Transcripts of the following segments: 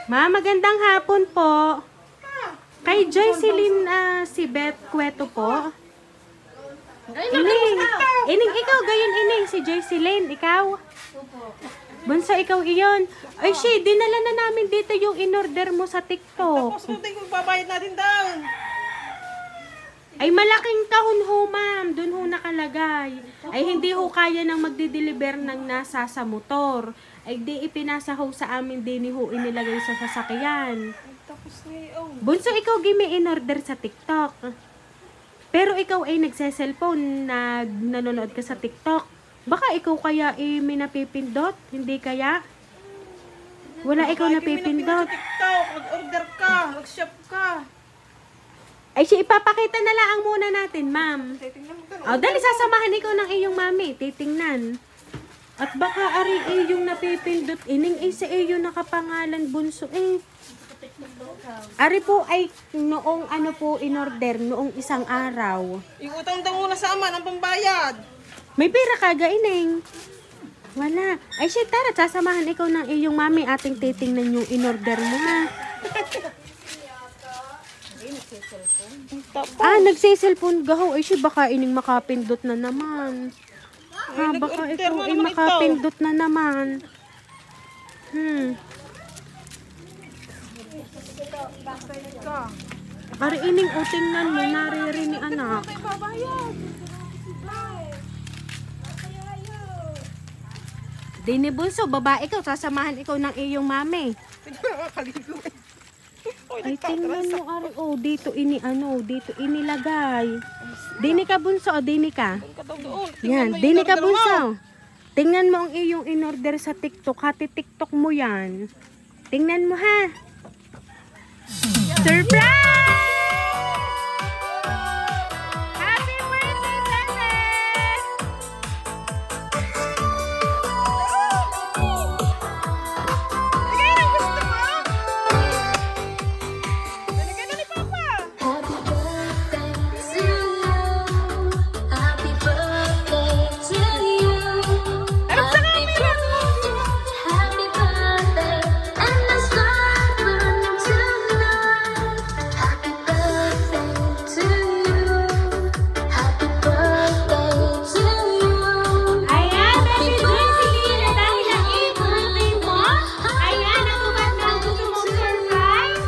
Ma, magandang hapon po. Kay Joycelyn si Beth Cueto po. Ining, ikaw, gayon ining, si Joycelyn, ikaw? Bunso, ikaw iyon. Ay, dinala na namin dito yung in-order mo sa TikTok. Tapos kung babayad natin down. Ay, malaking kahon ho, ma'am. Doon ho nakalagay. Ay, hindi ho kaya nang magdi-deliver ng nasa sa motor. Ay, di ipinasa ho sa amin, din ho inilagay sa sasakyan. Tapos ngayon. Bunso, ikaw gimi in-order sa TikTok. Pero ikaw ay nagse-cellphone, nanonood ka sa TikTok. Baka ikaw kaya may napipindot? Hindi kaya? Wala ikaw napipindot. TikTok, mag-order ka, mag-shop ka. Ay, ipapakita na lang muna natin, ma'am. Dali, sasamahan ikaw ng iyong mami. Titingnan. At baka ari yung napipindot. Ining sa iyo nakapangalan, bunso Ari po ay noong in-order, noong isang araw. Yung utang daw muna sa aman, ang pambayad. May pera ka, gaining. Wala. Ay, tara, sasamahan ikaw ng iyong mami. Ating titingnan yung in-order mo, ha? Nagsiselfone gaho. Ay, baka ining makapindot na naman. Baka ikaw ay makapindot na naman. Ari ining tingnan mo, naririnig ni anak. Dini bunso, babae ikaw, sasamahan ikaw ng iyong mami. Ay, tingnan mo, ari, dito dito inilagay. Dini ka bunso, dini ka. Yan, dini ka bunso. Tingnan mo ang iyong in-order sa TikTok, hati TikTok mo yan. Tingnan mo, ha. Surprise! Happy birthday, Bebe! Bigay ang gusto mo? Binigay na ni Papa. Happy birthday to you. Happy birthday to you. Happy birthday, happy birthday, and the sun burning tonight. Happy birthday to you. Happy birthday to you. Ayan, Bebe Joycelyn, na dahil ang i-birthday mo, ayan, natupad na ang gusto mong surprise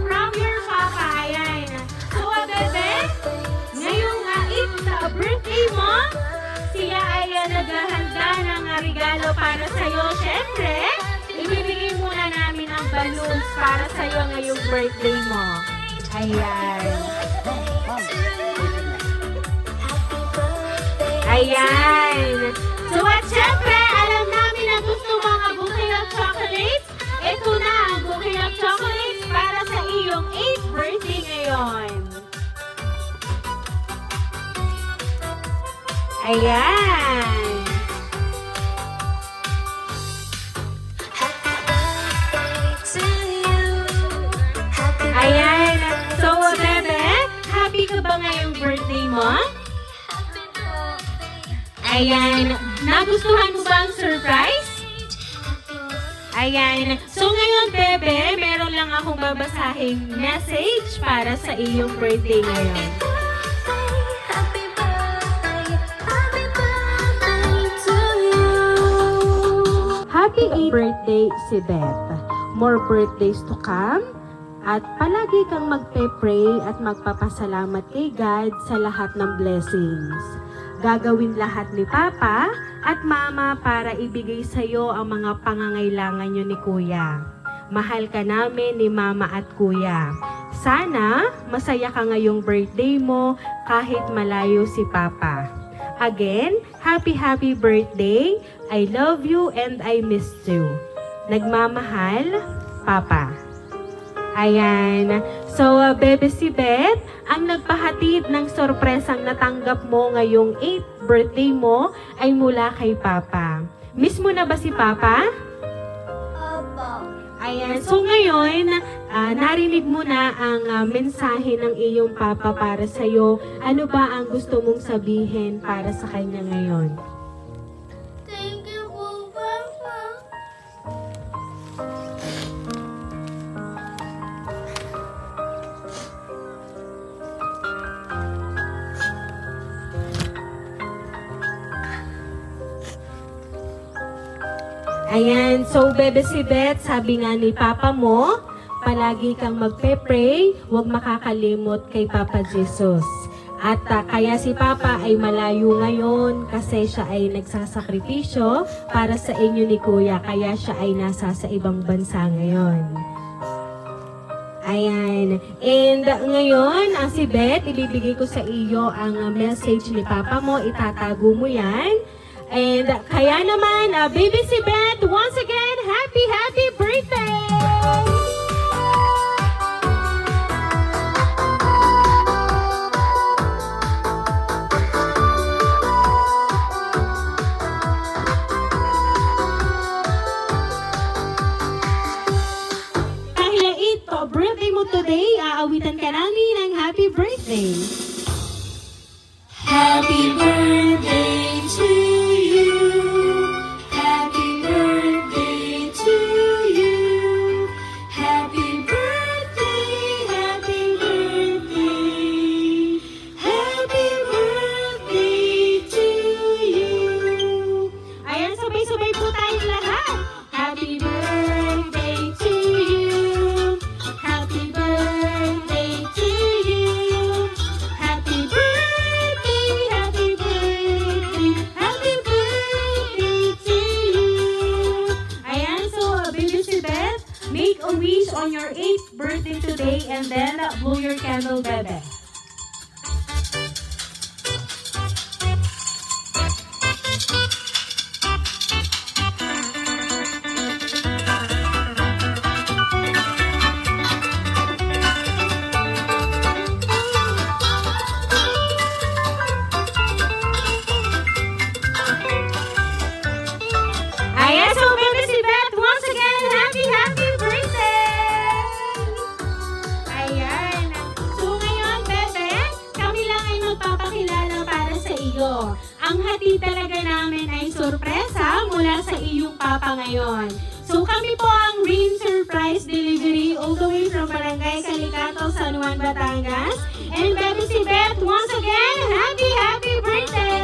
from your papa. Ayan. So, Bebe, ngayong birthday mo, siya ay naghahanda ng regalo para sa'yo. Siyempre, ibibigay muna namin ang balloons para sa'yo ngayong birthday mo. Ayan. Ayan. So at syempre, alam namin na gusto mo ang bouquet of chocolates. Ito na ang bouquet of chocolates para sa iyong 8th birthday ngayon. Ayan. To you. Happy Ayan. So, Bebe, happy ka ba ngayong birthday mo? Ayan. Nagustuhan mo ba ang surprise? Ayan. So, ngayon, Bebe, meron lang akong babasahing message para sa iyong birthday ngayon. Happy birthday to you. Happy 8th birthday si Beth. More birthdays to come. At palagi kang magpe-pray at magpapasalamat kay God sa lahat ng blessings. Gagawin lahat ni Papa at Mama para ibigay sa iyo ang mga pangangailangan niyo ni Kuya. Mahal ka namin ni Mama at Kuya. Sana masaya ka ngayong birthday mo kahit malayo si Papa. Again, happy birthday. I love you and I miss you. Nagmamahal, Papa. Ayan. So, Bebe si Beth, ang nagpahatid ng sorpresang natanggap mo ngayong 8th birthday mo ay mula kay Papa. Miss mo na ba si Papa? Ayan. So, ngayon, narinig mo na ang mensahe ng iyong Papa para sa'yo. Ano ba ang gusto mong sabihin para sa kanya ngayon? Thank you po, Papa. Ayan, so Bebe si Beth, sabi nga ni Papa mo, palagi kang magpe-pray, huwag makakalimot kay Papa Jesus. At kaya si Papa ay malayo ngayon kasi siya ay nagsasakripisyo para sa inyo ni Kuya, kaya siya ay nasa sa ibang bansa ngayon. Ayan. And ngayon, si Beth, ibibigay ko sa iyo ang message ni Papa mo, itatago mo yan. And kaya naman, baby si Beth, once again, happy birthday! Dahil ito, birthday mo today, aawitan ka namin ng happy birthday. Happy birthday to you. Happy birthday to you. Happy birthday, happy birthday. Happy birthday to you. Ayan, sabay-sabay po tayong lahat. Happy birthday to you. Happy birthday to you. Happy birthday, happy birthday, happy birthday to you. Ayan, so baby si Beth, make a wish on your 8th birthday today and then blow your candle, Bebe. Ayan, so baby si Beth, once again, happy birthday! Ayan. So ngayon, Bebe, kami lang ay magpapakilala para sa iyo. Ang hatid talaga namin ay sorpresa mula sa iyong papa ngayon. So kami po ang Rain Surprise Delivery all the way from Barangay Calicato, San Juan, Batangas. And baby si Beth, once again, happy birthday!